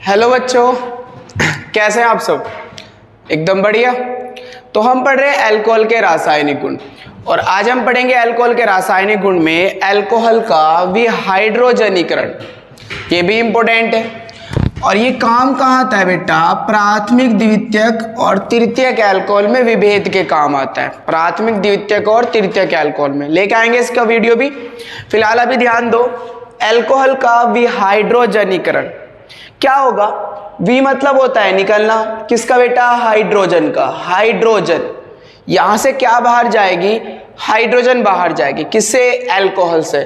Hello बच्चों, कैसे हैं आप सब? एकदम बढ़िया। तो हम पढ़ रहे हैं अल्कोहल के रासायनिक गुण, और आज हम पढ़ेंगे अल्कोहल के रासायनिक गुण में अल्कोहल का विहाइड्रोजनीकरण। ये भी इंपॉर्टेंट है। और ये काम कहाँ आता है बेटा? प्राथमिक, द्वितीयक और तृतीयक अल्कोहल में विभेद के काम आता है। प्राथमिक, द्वितीयक और तृतीयक अल्कोहल में लेके आएंगे इसका वीडियो भी। फिलहाल अभी ध्यान दो, अल्कोहल का विहाइड्रोजनीकरण क्या होगा? वी मतलब होता है निकलना, किसका बेटा? हाइड्रोजन का। हाइड्रोजन यहां से क्या बाहर जाएगी? हाइड्रोजन बाहर जाएगी। किससे? अल्कोहल से।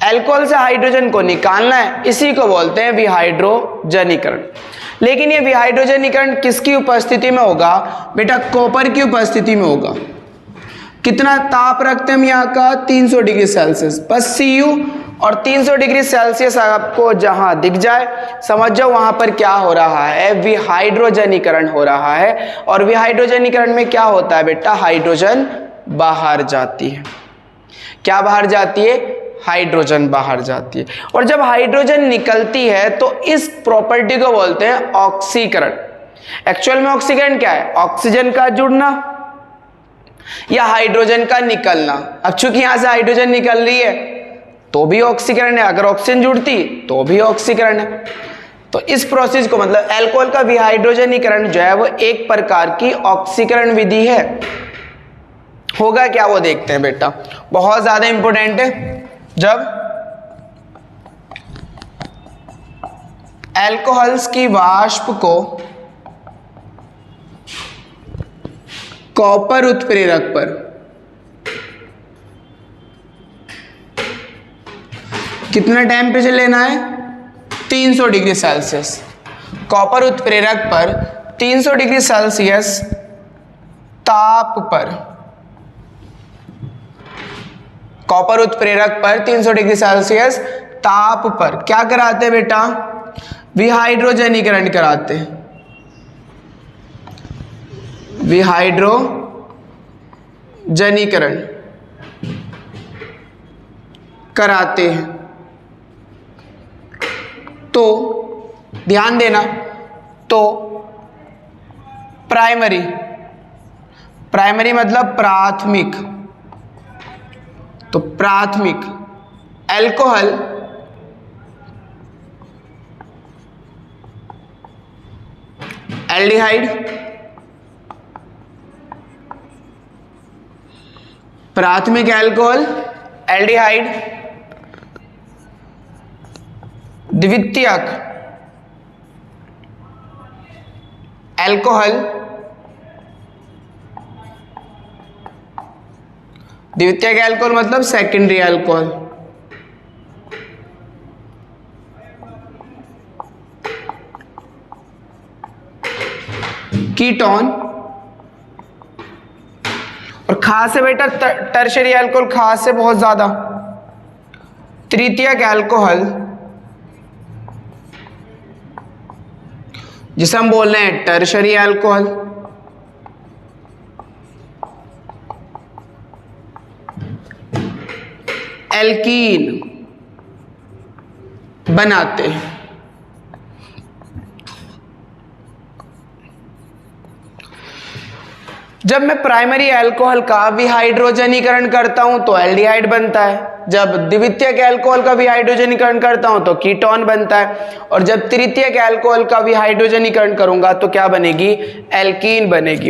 अल्कोहल से हाइड्रोजन को निकालना है, इसी को बोलते हैं विहाइड्रोजनीकरण। लेकिन ये विहाइड्रोजनीकरण किसकी उपस्थिति में होगा? बेटा कॉपर की उपस्थिति में होगा। कितना ताप रखते हैं हम यहाँ का? 300 डिग्री सेल्सियस। बस Cu और 300 डिग्री सेल्सियस आपको जहां दिख जाए समझ जाओ वहां पर क्या हो रहा है? विहाइड्रोजनीकरण हो रहा है। और विहाइड्रोजनीकरण में क्या होता है बेटा? हाइड्रोजन बाहर जाती है। क्या बाहर जाती है? हाइड्रोजन बाहर जाती है। और जब हाइड्रोजन निकलती है तो इस प्रॉपर्टी को बोलते हैं ऑक्सीकरण। एक्चुअल में ऑक्सीकरण क्या है? ऑक्सीजन का जुड़ना या हाइड्रोजन का निकलना। अब चूंकि यहां से हाइड्रोजन निकल रही है तो भी ऑक्सीकरण है, अगर ऑक्सीजन जुड़ती तो भी ऑक्सीकरण है। तो इस प्रोसेस को मतलब अल्कोहल का विहाइड्रोजनीकरण जो है वो एक प्रकार की ऑक्सीकरण विधि है। होगा क्या वो देखते हैं बेटा, बहुत ज्यादा इंपॉर्टेंट है। जब अल्कोहल्स की वाष्प को कॉपर उत्प्रेरक पर कितना टेम्परेचर लेना है? 300 डिग्री सेल्सियस। कॉपर उत्प्रेरक पर 300 डिग्री सेल्सियस ताप पर, कॉपर उत्प्रेरक पर 300 डिग्री सेल्सियस ताप पर क्या कराते हैं बेटा? विहाइड्रोजनीकरण कराते हैं। विहाइड्रोजनीकरण कराते हैं। तो ध्यान देना, तो प्राइमरी, प्राइमरी मतलब प्राथमिक, तो प्राथमिक अल्कोहल एल्डिहाइड, प्राथमिक अल्कोहल एल्डिहाइड, द्वितीयक अल्कोहल, द्वितीयक अल्कोहल मतलब सेकेंडरी अल्कोहल, कीटोन, और खास है बेटा टर्शरी अल्कोहल, खास है बहुत ज्यादा। तृतीयक अल्कोहल जिसे हम बोल रहे हैं टर्शरी अल्कोहल, एल्कीन बनाते हैं। जब मैं प्राइमरी अल्कोहल का विहाइड्रोजनीकरण करता हूं तो एल्डिहाइड बनता है। जब द्वितीयक अल्कोहल का विहाइड्रोजनीकरण करता हूं तो कीटोन बनता है। और जब तृतीयक अल्कोहल का विहाइड्रोजनीकरण करूंगा तो क्या बनेगी? एल्कीन बनेगी।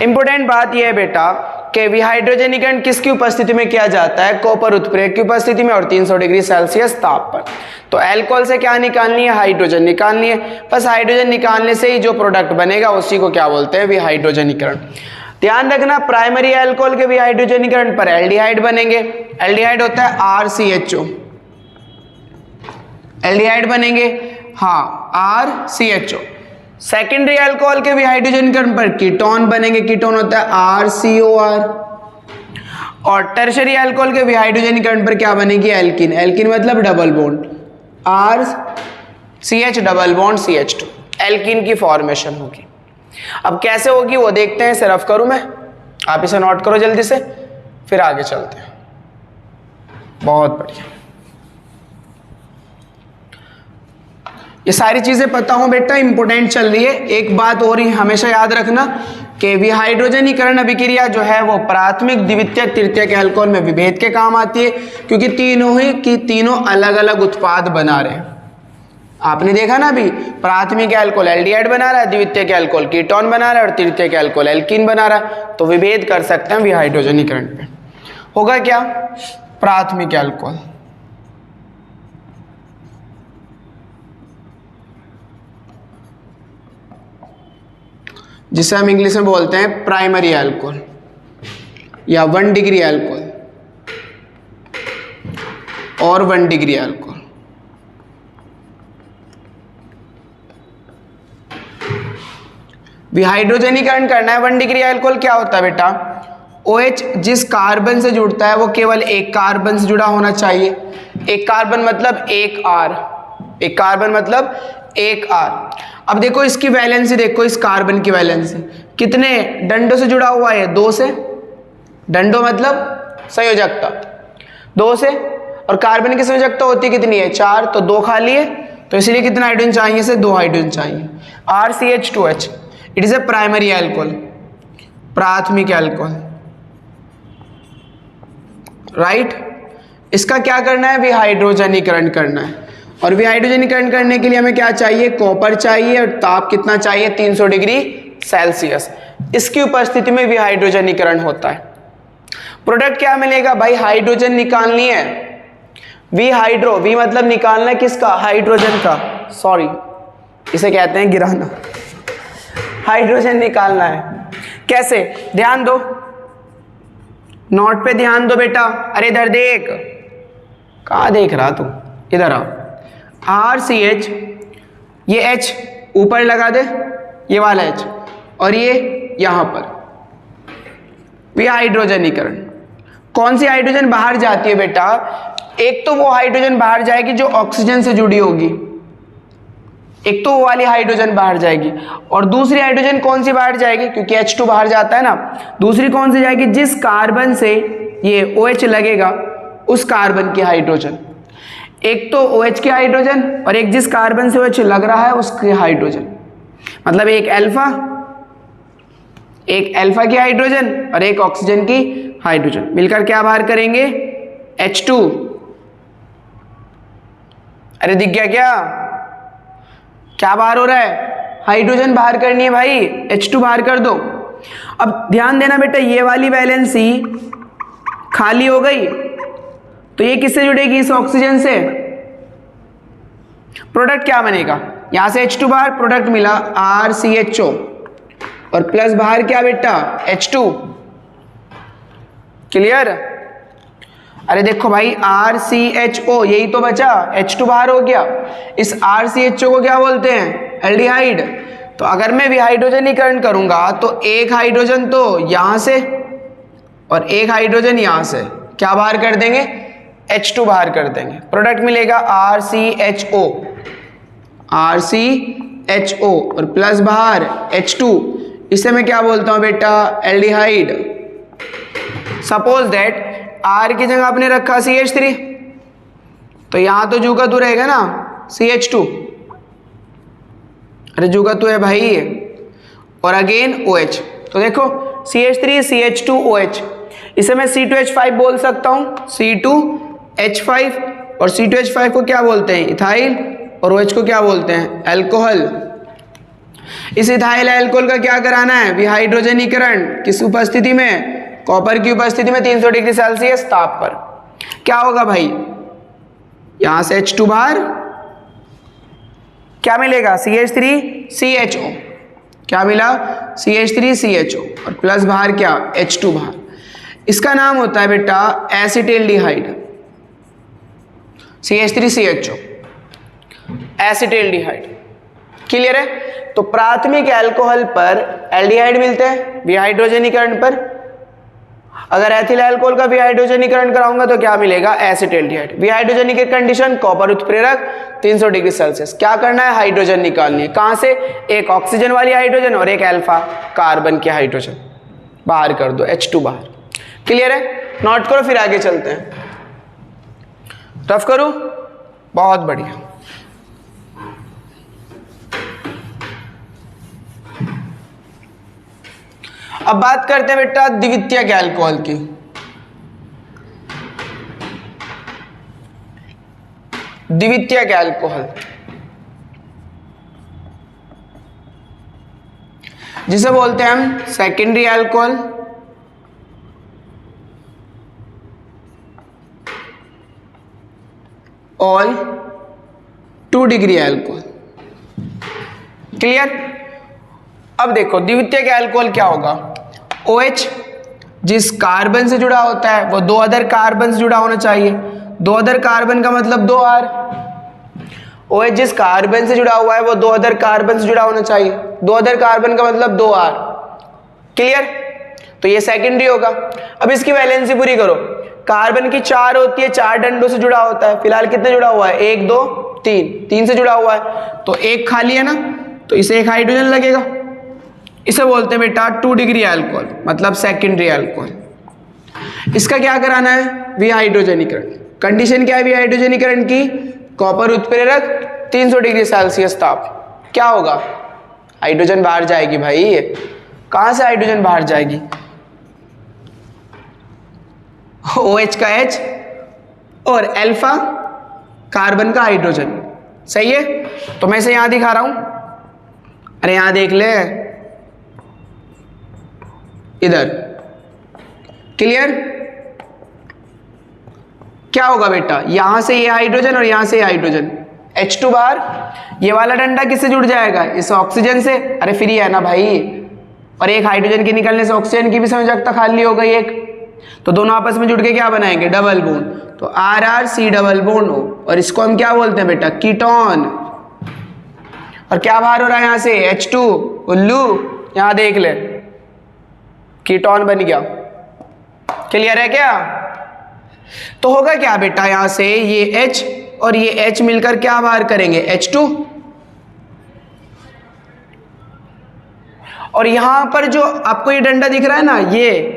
इंपॉर्टेंट बात यह है बेटा कि विहाइड्रोजनीकरण किसकी उपस्थिति में किया जाता है? कॉपर उत्प्रेरक की उपस्थिति में और 300 डिग्री सेल्सियस ताप पर। तो अल्कोहल से क्या निकालनी है? हाइड्रोजन निकालनी है। बस हाइड्रोजन निकालने से ही जो प्रोडक्ट बनेगा उसी को क्या बोलते हैं? विहाइड्रोजनीकरण। ध्यान रखना, प्राइमरी अल्कोहल के विहाइड्रोजनीकरण पर एल्डिहाइड बनेंगे। एल्डिहाइड होता है RCHO, एल्डिहाइड बनेंगे, हाँ RCHO। सेकेंडरी अल्कोहल के विहाइड्रोजनीकरण पर कीटोन बनेंगे, कीटोन होता है RCOR। और टर्शरी अल्कोहल के विहाइड्रोजनीकरण पर क्या बनेगी? एल्कीन। एल्कीन मतलब double bond, RCH double bond CH2, alkene की फॉर्मेशन होगी। अब कैसे होगी वो देखते हैं। सिर्फ करूं मैं, आप इसे नोट करो जल्दी से, फिर आगे चलते हैं। बहुत बढ़िया। ये सारी चीजें पता हो बेटा, इंपॉर्टेंट चल रही है। एक बात और ही हमेशा याद रखना कि विहाइड्रोजनीकरण अभिक्रिया जो है वो प्राथमिक, द्वितीयक, तृतीयक अल्कोहल में विभेद के काम आती है, क्योंकि तीनों अलग अलग उत्पाद बना रहे हैं। आपने देखा ना अभी, प्राथमिक अल्कोहल एल्डिहाइड बना रहा है, द्वितीयक अल्कोहल कीटोन बना रहा है और तृतीयक अल्कोहल एल्कीन बना रहा है, तो विभेद कर सकते हैं विहाइड्रोजनीकरण पे। होगा क्या? प्राथमिक अल्कोहल जिसे हम इंग्लिश में बोलते हैं प्राइमरी अल्कोहल या 1 डिग्री अल्कोहल और 1 डिग्री अल्कोहल। विहाइड्रोजनीकरण करना है 1 डिग्री अल्कोहल। क्या होता है बेटा? OH जिस कार्बन से जुड़ता है वो केवल एक कार्बन से जुड़ा होना चाहिए। एक कार्बन मतलब एक R, एक कार्बन मतलब एक R। अब देखो इसकी वैलेंसी, देखो इस कार्बन की वैलेंसी कितने डंडों से जुड़ा हुआ है? 2 से। डंडो मतलब संयोजकता 2 से, और कार्बन की संयोजकता होती कितनी है? 4, तो 2 खाली है, तो इसलिए कितना हाइड्रोजन चाहिए? इसे 2 हाइड्रोजन चाहिए। RCH2H, it is a primary alcohol, प्राथमिक अल्कोहल, राइट। इसका क्या करना है? विहाइड्रोजनीकरण करना है। और विहाइड्रोजनीकरण करने के लिए हमें क्या चाहिए? कॉपर चाहिए, और ताप कितना चाहिए? 300 डिग्री सेल्सियस। इसकी उपस्थिति में विहाइड्रोजनीकरण होता है। प्रोडक्ट क्या मिलेगा भाई? हाइड्रोजन निकालनी है। विहाइड्रो, वी मतलब निकालना किसका? हाइड्रोजन का, सॉरी इसे कहते हैं गिराना। हाइड्रोजन निकालना है। कैसे? ध्यान दो, नोट पे ध्यान दो बेटा। अरे इधर देख, कहाँ देख रहा तू? इधर आ। RCH, ये H ऊपर लगा दे, ये वाला H, और ये यहां पर विहाइड्रोजनीकरण। कौन सी हाइड्रोजन बाहर जाती है बेटा? एक तो वो हाइड्रोजन बाहर जाएगी जो ऑक्सीजन से जुड़ी होगी, एक तो वो वाली हाइड्रोजन बाहर जाएगी, और दूसरी हाइड्रोजन कौन सी बाहर जाएगी? क्योंकि H2 बाहर जाता है ना, दूसरी कौन सी जाएगी? जिस कार्बन से ये OH लगेगा उस कार्बन की हाइड्रोजन। एक तो OH की हाइड्रोजन और एक जिस कार्बन से OH लग रहा है उसकी हाइड्रोजन, मतलब एक अल्फा की हाइड्रोजन और एक ऑक्सीजन की हाइड्रोजन मिलकर क्या बाहर करेंगे? H2। अरे दिख गया क्या? क्या बाहर हो रहा है? हाइड्रोजन बाहर करनी है भाई, H2 बाहर कर दो। अब ध्यान देना बेटा, ये वाली वैलेंसी खाली हो गई, तो ये किससे जुड़ेगी? इस ऑक्सीजन से। प्रोडक्ट क्या बनेगा? यहां से H2 बाहर, प्रोडक्ट मिला RCHO, और प्लस बाहर क्या बेटा? H2। क्लियर? अरे देखो भाई, RCHO यही तो बचा, H2 बाहर हो गया। इस RCHO को क्या बोलते हैं? एल्डिहाइड। तो अगर मैं विहाइड्रोजनीकरण करूंगा तो एक हाइड्रोजन तो यहां से और एक हाइड्रोजन यहां से क्या बाहर कर देंगे? H2 बाहर कर देंगे। प्रोडक्ट मिलेगा RCHO, RCHO, और प्लस बाहर H2। इसे मैं क्या बोलता हूं बेटा? एल्डिहाइड। सपोज दैट R की जगह आपने रखा CH3, तो यहां तो जू का तू रहेगा ना, CH2। अरे जू का तू है भाई, और अगेन OH। तो देखो CH3 CH2 OH, इसे मैं C2H5 बोल सकता हूं, C2H5, और C2H5 को क्या बोलते हैं? इथाइल, और OH को क्या बोलते हैं? अल्कोहल। इस इथाइल अल्कोहल का क्या कराना है? विहाइड्रोजनीकरण। किस उपस्थिति में? कॉपर की उपस्थिति में 300 डिग्री सेल्सियस ताप पर। क्या होगा भाई? यहां से H2 बाहर, क्या मिलेगा? CH3 CHO। क्या मिला? CH3 CHO, और प्लस बाहर क्या? H2 बाहर। इसका नाम होता है बेटा एसिटिल्डिहाइड। CH3 CHO, एसिटिल्डिहाइड। क्लियर है? तो प्राथमिक अल्कोहल पर एल्डिहाइड मिलते हैं विहाइड्रोजनीकरण पर। अगर एथिल अल्कोहल का विहाइड्रोजनीकरण कराऊंगा तो क्या मिलेगा? एसिटिल्डिहाइड। विहाइड्रोजनीकरण कंडीशन, कॉपर उत्प्रेरक 300 डिग्री सेल्सियस। क्या करना है? हाइड्रोजन निकालनी है। कहां से? एक ऑक्सीजन वाली हाइड्रोजन और एक अल्फा कार्बन की हाइड्रोजन बाहर कर दो, H2 बाहर। क्लियर है? नोट करो, फिर आगे चलते हैं। रफ करूं? बहुत बढ़िया। अब बात करते हैं बेटा द्वितीयक अल्कोहल की। द्वितीयक अल्कोहल जिसे बोलते हैं हम सेकेंडरी अल्कोहल, और 2 डिग्री अल्कोहल। क्लियर? अब देखो द्वितीयक अल्कोहल क्या होगा, OH जिस कार्बन से जुड़ा होता है वो 2 अदर कार्बन से जुड़ा होना चाहिए। 2 अदर कार्बन का मतलब 2 R। OH जिस कार्बन से जुड़ा हुआ है वो 2 अदर कार्बन से जुड़ा होना चाहिए। 2 अदर कार्बन का मतलब 2 R। क्लियर? तो ये सेकेंडरी होगा। अब इसकी वैलेंसी पूरी करो। कार्बन की 4 होती है, 4 डंडों से जुड़ा होता है। फिलहाल कितने जुड़ा हुआ है, 1 2 3 से जुड़ा हुआ है, तो एक खाली है ना, तो इसे एक हाइड्रोजन लगेगा। इसे बोलते हैं बेटा 2 डिग्री अल्कोहल, मतलब सेकेंडरी अल्कोहल। इसका क्या कराना है, विहाइड्रोजनीकरण। कंडीशन क्या है विहाइड्रोजनीकरण की, कॉपर उत्प्रेरक 300 डिग्री सेल्सियस ताप। क्या होगा, हाइड्रोजन बाहर जाएगी भाई। कहां से हाइड्रोजन बाहर जाएगी, OH का H और अल्फा कार्बन का हाइड्रोजन। सही है? तो मैं इसे यहां दिखा रहा हूं। अरे यहां देख ले, इधर। क्लियर? क्या होगा बेटा, यहां से ये हाइड्रोजन और यहां से ये हाइड्रोजन, H2 बाहर। ये वाला डंडा किससे जुड़ जाएगा, इस ऑक्सीजन से। अरे फ्री है ना भाई, और एक हाइड्रोजन के निकलने से ऑक्सीजन की भी संयोजकता खाली हो गई एक, तो दोनों आपस में जुड़ के क्या बनाएंगे, डबल बॉन्ड। तो RR-C डबल बॉन्ड हो, और इसको हम क्या बोलते हैं बेटा, कीटोन। और क्या बाहर हो रहा है यहां से, H2 उल्लू। यहां देख ले, कीटोन बन गया। क्लियर है क्या? तो होगा क्या बेटा, यहां से ये H और ये H मिलकर क्या बाहर करेंगे, H2। और यहां पर जो आपको ये डंडा दिख रहा है ना, ये,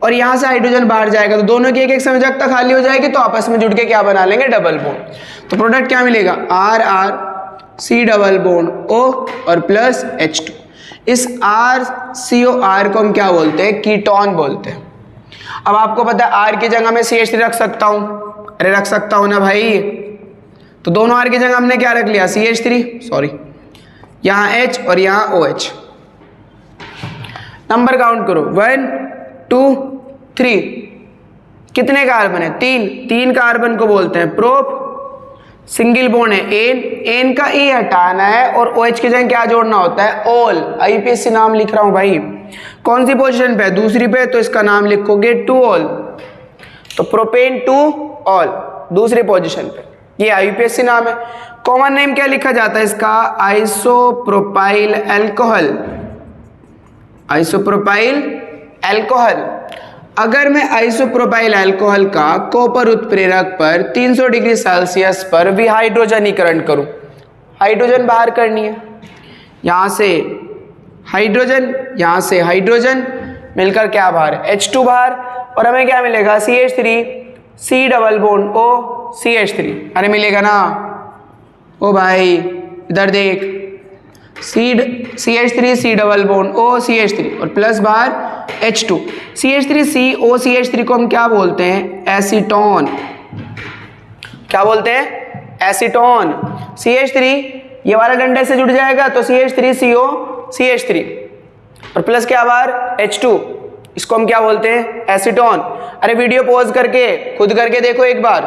और यहां से हाइड्रोजन बाहर जाएगा, तो दोनों की एक एक संयोजकता खाली हो जाएगी, तो आपस में जुड़ के क्या बना लेंगे, डबल बॉन्ड। तो प्रोडक्ट क्या मिलेगा, RR-C डबल बॉन्ड O और प्लस H2। इस RCOR को हम क्या बोलते हैं, कीटोन बोलते हैं। अब आपको पता है R की जगह मैं CH3 रख सकता हूं। अरे रख सकता हूं ना भाई, तो दोनों R की जगह हमने क्या रख लिया, CH3, सॉरी, यहां H और यहां OH। नंबर काउंट करो, 1 2 3। कितने कार्बन है, 3 कार्बन को बोलते हैं प्रोप। सिंगल बॉन्ड है एन का E हटाना है, और OH की जगह क्या जोड़ना होता है, ऑल। IUPAC नाम लिख रहा हूं भाई। कौन सी पोजीशन पे है, दूसरी पे, तो इसका नाम लिखोगे 2 ऑल। तो प्रोपेन 2 ऑल दूसरी पोजीशन पे, ये IUPAC नाम है। कॉमन नेम क्या लिखा जाता है इसका, आइसोप्रोपाइल अल्कोहल। Isopropyl alcohol. अगर मैं आइसोप्रोपाइल अल्कोहल का कॉपर उत्प्रेरक पर 300 डिग्री सेल्सियस पर विहाइड्रोजनीकरण करूं, हाइड्रोजन बाहर करनी है, यहां से हाइड्रोजन, यहां से हाइड्रोजन मिलकर क्या बाहर, H2 बाहर, और हमें क्या मिलेगा, CH3C double bond O CH3। अरे मिलेगा ना, ओ भाई इधर देख, CH3C double bond O CH3 और प्लस बाहर H2। CH3CO CH3 को हम क्या बोलते हैं, एसीटोन। क्या बोलते हैं, एसीटोन। CH3 ये वाला डंडे से जुड़ जाएगा, तो CH3CO CH3 और प्लस क्या बाहर, H2। इसको हम क्या बोलते हैं, एसीटोन। अरे वीडियो पॉज करके खुद करके देखो, एक बार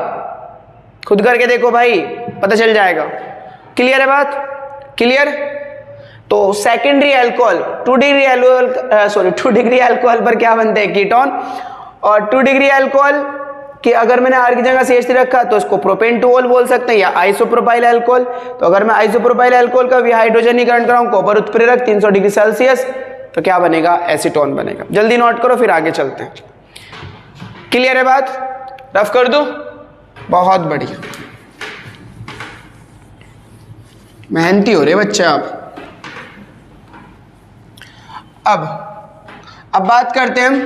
खुद करके देखो भाई, पता चल जाएगा। क्लियर है बात, क्लियर? तो secondary alcohol 2 degree alcohol, sorry 2 degree alcohol पर क्या बनते हैं, कीटोन। और 2 डिग्री अल्कोहल कि अगर मैंने R की जगह CH3 रखा तो इसको प्रोपेन 2 ऑल बोल सकते हैं, या आइसोप्रोपाइल अल्कोहल। तो अगर मैं आइसोप्रोपाइल अल्कोहल का विहाइड्रोजनीकरण कराऊं कॉपर उत्प्रेरक 300 डिग्री सेल्सियस, तो क्या बनेगा, एसीटोन बनेगा। जल्दी नोट करो, फिर आगे चलते हैं। क्लियर है बात, रफ कर दूं, बहुत बढ़िया, मेहनती हो रहे बच्चे आप। अब बात करते हैं हम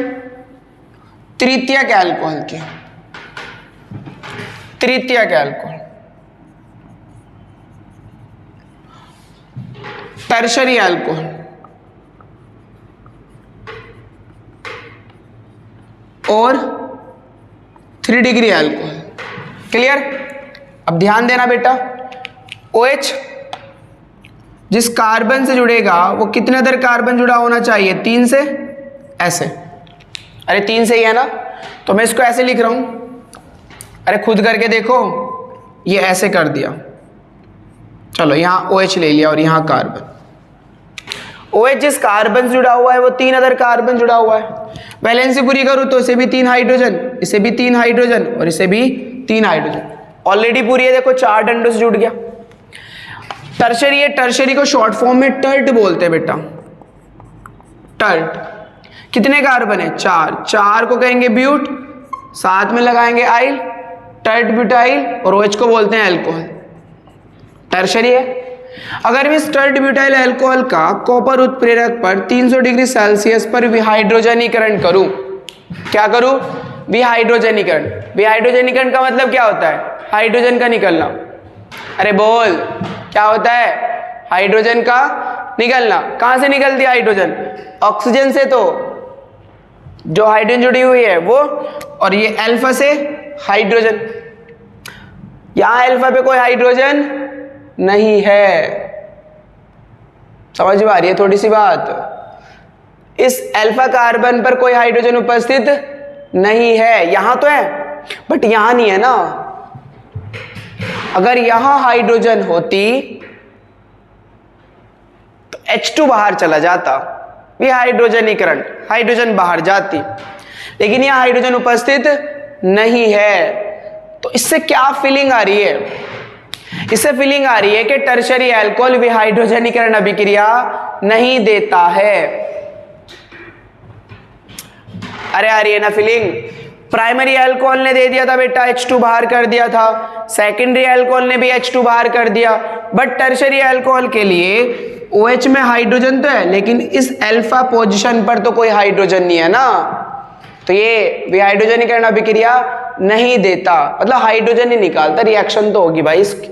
तृतीयक अल्कोहल की। तृतीयक alcohol, tertiary alcohol. 3 degree alcohol. Clear? अब ध्यान देना बेटा, OH जिस कार्बन से जुड़ेगा वो कितने अदर कार्बन जुड़ा होना चाहिए? 3 से। ऐसे, अरे 3 से ही है ना, तो मैं इसको ऐसे लिख रहा हूं। अरे खुद करके देखो, ये ऐसे कर दिया। चलो यहाँ OH ले लिया और यहाँ कार्बन। OH जिस कार्बन से जुड़ा हुआ है वो 3 अदर कार्बन जुड़ा हुआ है। वैलेंसी पूरी करूँ तो इसे भी 3 हाइड्रोजन, इसे भी 3 हाइड्रोजन और इसे भी 3 हाइड्रोजन। ऑलरेडी पूरी है, देखो 4 डंडों से जुड़ गया। टर्शरी है, टर्शरी को शॉर्ट फॉर्म में टर्ट बोलते हैं बेटा, टर्ट। कितने कार्बन है? 4 को कहेंगे ब्यूट, साथ में लगाएंगे आइल, टर्ट ब्यूटाइल, और OH को बोलते हैं अल्कोहल। टर्शरी है। अगर मैं इस टर्ट ब्यूटाइल अल्कोहल का कॉपर उत्प्रेरक पर 300 डिग्री सेल्सियस पर विहाइड्रोजनीकरण करूं, क्या करूं? विहाइड्रोजनीकरण। विहाइड्रोजनीकरण का मतलब क्या होता है? हाइड्रोजन का निकलना। अरे बोल, क्या होता है? हाइड्रोजन का निकलना। कहां से निकलती है हाइड्रोजन? ऑक्सीजन से। तो जो हाइड्रोजन जुड़ी हुई है वो, और ये अल्फा से हाइड्रोजन। यहां अल्फा पे कोई हाइड्रोजन नहीं है। समझ में आ रही है थोड़ी सी बात? इस अल्फा कार्बन पर कोई हाइड्रोजन उपस्थित नहीं है। यहां तो है बट यहां नहीं है ना। अगर यहां हाइड्रोजन होती तो H2 बाहर चला जाता, ये हाइड्रोजनीकरण, हाइड्रोजन बाहर जाती, लेकिन यहां हाइड्रोजन उपस्थित नहीं है। तो इससे क्या फीलिंग आ रही है? इससे फीलिंग आ रही है कि टर्शरी अल्कोहल विहाइड्रोजनीकरण अभिक्रिया नहीं देता है। अरे आ रही है ना फीलिंग? प्राइमरी अल्कोहल ने दे दिया था बेटा, H2 बाहर कर दिया था। सेकेंडरी अल्कोहल ने भी H2 बाहर कर दिया। बट टर्शरी अल्कोहल के लिए OH में हाइड्रोजन तो है, लेकिन इस अल्फा पोजीशन पर तो कोई हाइड्रोजन नहीं है ना, तो ये विहाइड्रोजनीकरण अभिक्रिया नहीं देता। मतलब हाइड्रोजन ही निकालता, रिएक्शन तो होगी भाई इसकी,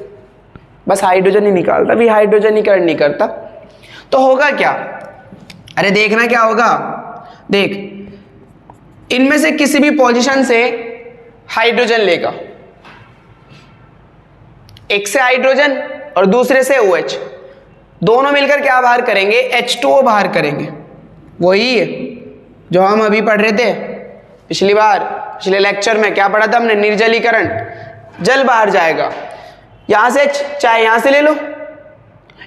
बस हाइड्रोजन ही निकालता, विहाइड्रोजनीकरण नहीं करता। तो होगा क्या? अरे देखना क्या होगा, देख, इनमें से किसी भी पोजीशन से हाइड्रोजन लेगा, एक से हाइड्रोजन और दूसरे से OH, दोनों मिलकर क्या बाहर करेंगे? H2O बाहर करेंगे। वही है जो हम अभी पढ़ रहे थे पिछली बार, पिछले लेक्चर में क्या पढ़ा था हमने? निर्जलीकरण। जल बाहर जाएगा, यहां से चाहे यहां से ले लो,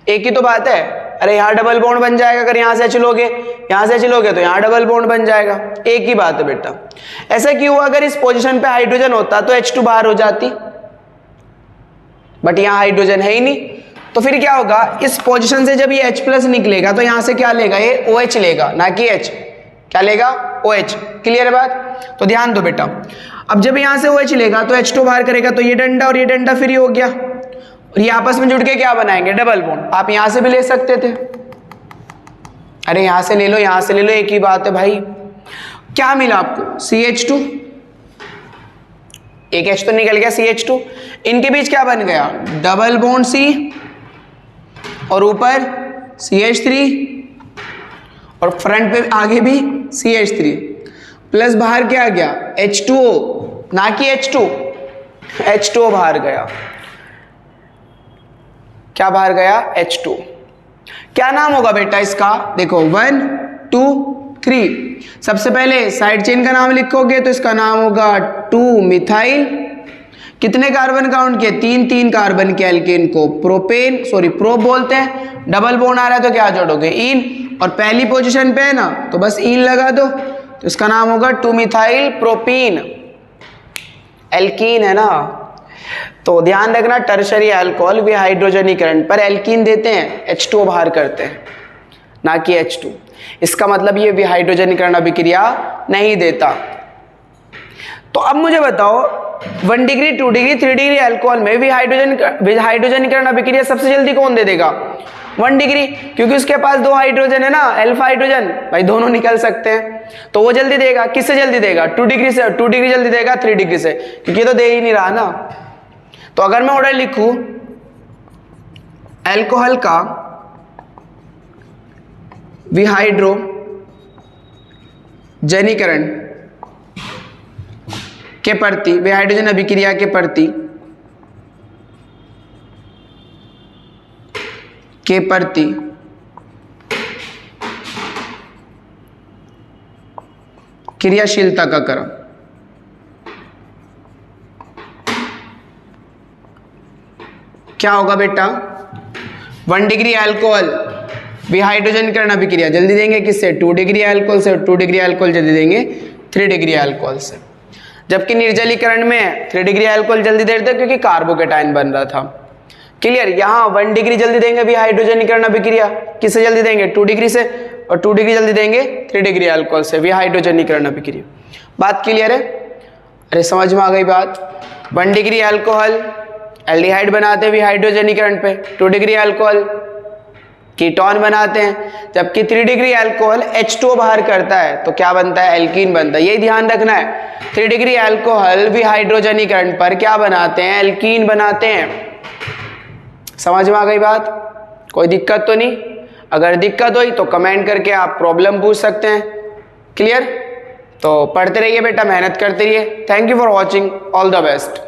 एक ही तो बात है। अरे यहां डबल बॉन्ड बन जाएगा, अगर यहां से H लोगे, यहां से H लोगे तो यहां डबल बॉन्ड बन जाएगा, एक ही बात है बेटा। ऐसा क्यों हुआ? अगर इस पोजीशन पे हाइड्रोजन होता तो H2 बाहर हो जाती, बट यहां हाइड्रोजन है ही नहीं, तो फिर क्या होगा? इस पोजीशन से जब ये H+ निकलेगा तो यहां से क्या लेगा? ये OH लेगा, ना कि H। क्या लेगा? OH। क्लियर है बात? तो ध्यान दो बेटा, अब जब यहां से OH लेगा तो H2 बाहर करेगा, तो ये डंडा और ये डंडा फ्री हो गया, और ये आपस में जुड़ के क्या बनाएंगे? Double bond. आप यहां से भी ले सकते थे, अरे यहां से ले लो, यहां से ले लो, एक ही बात है भाई। क्या मिला आपको? CH2, एक H तो निकल गया, CH2। इनके बीच क्या बन गया? डबल बॉन्ड C, और ऊपर CH3, और फ्रंट पे आगे भी CH3, प्लस बाहर क्या आ गया? H2O, ना कि H2, H2O बाहर गया। क्या बाहर गया? H2। क्या नाम होगा बेटा इसका? देखो 1 2 3, सबसे पहले साइड चेन का नाम लिखोगे तो इसका नाम होगा 2 मिथाइल। कितने कार्बन काउंट किए? 3 कार्बन के एल्केन को प्रोपेन, सॉरी प्रोप बोलते हैं। डबल बॉन्ड आ रहा है तो क्या जोड़ोगे? इन, और पहली पोजीशन पे है ना तो बस इन लगा दो, तो इसका नाम होगा 2 मिथाइल प्रोपीन। एल्कीन है ना, तो ध्यान रखना टर्शरी अल्कोहल विहाइड्रोजनीकरण पर एल्कीन देते हैं, H2O बाहर करते हैं, ना कि H2। इसका मतलब ये विहाइड्रोजनीकरण अभिक्रिया नहीं देता। तो अब मुझे बताओ 1 डिग्री 2 डिग्री 3 डिग्री अल्कोहल में विहाइड्रोजनीकरण अभिक्रिया सबसे जल्दी कौन दे देगा? 1 डिग्री, क्योंकि उसके पास 2 हाइड्रोजन है ना, अल्फा हाइड्रोजन, भाई दोनों निकल सकते हैं, तो वो जल्दी देगा। किससे जल्दी देगा? 2 डिग्री से। 2 डिग्री जल्दी देगा 3 डिग्री से, क्योंकि ये तो दे ही नहीं रहा ना। तो अगर मैं ऑर्डर लिखूं अल्कोहल का विहाइड्रोजनीकरण के प्रति, वे हाइड्रोजन अभिक्रिया के प्रति क्रियाशीलता का क्रम। क्या होगा बेटा, 1 डिग्री अल्कोहल विहाइड्रोजनीकरण अभिक्रिया जल्दी देंगे किससे, 2 डिग्री अल्कोहल से, और 2 डिग्री अल्कोहल जल्दी देंगे 3 डिग्री अल्कोहल से। जबकि निर्जलीकरण में 3 डिग्री अल्कोहल जल्दी दे देते क्योंकि कार्बोकेटाइन बन रहा था। क्लियर। यहाँ 1 डिग्री जल्दी देंगे विहाइड्रोजनीकरण अभिक्रिया, किससे जल्दी देंगे, 2 डिग्री से, और 2 डिग्री जल्दी देंगे 3 डिग्री अल्कोहल से, विहाइड्रोजनीकरण अभिक्रिया। बात क्लियर है? अरे समझ में आ गई बात। 1 डिग्री अल्कोहल एल्डिहाइड बनाते हैं विहाइड्रोजनीकरण पे, 2 डिग्री अल्कोहल कीटोन बनाते हैं, जबकि 3 डिग्री अल्कोहल H2O बाहर करता है तो क्या बनता है, एल्कीन बनता है। यही ध्यान रखना है, 3 डिग्री अल्कोहल विहाइड्रोजनीकरण पर क्या बनाते हैं, एल्कीन बनाते हैं। समझ में आ गई बात? कोई दिक्कत तो नहीं? अगर दिक्कत हुई तो कमेंट करके आप प्रॉब्लम पूछ सकते हैं। क्लियर? तो पढ़ते रहिए बेटा, मेहनत करते रहिए। Thank you for watching, all the best.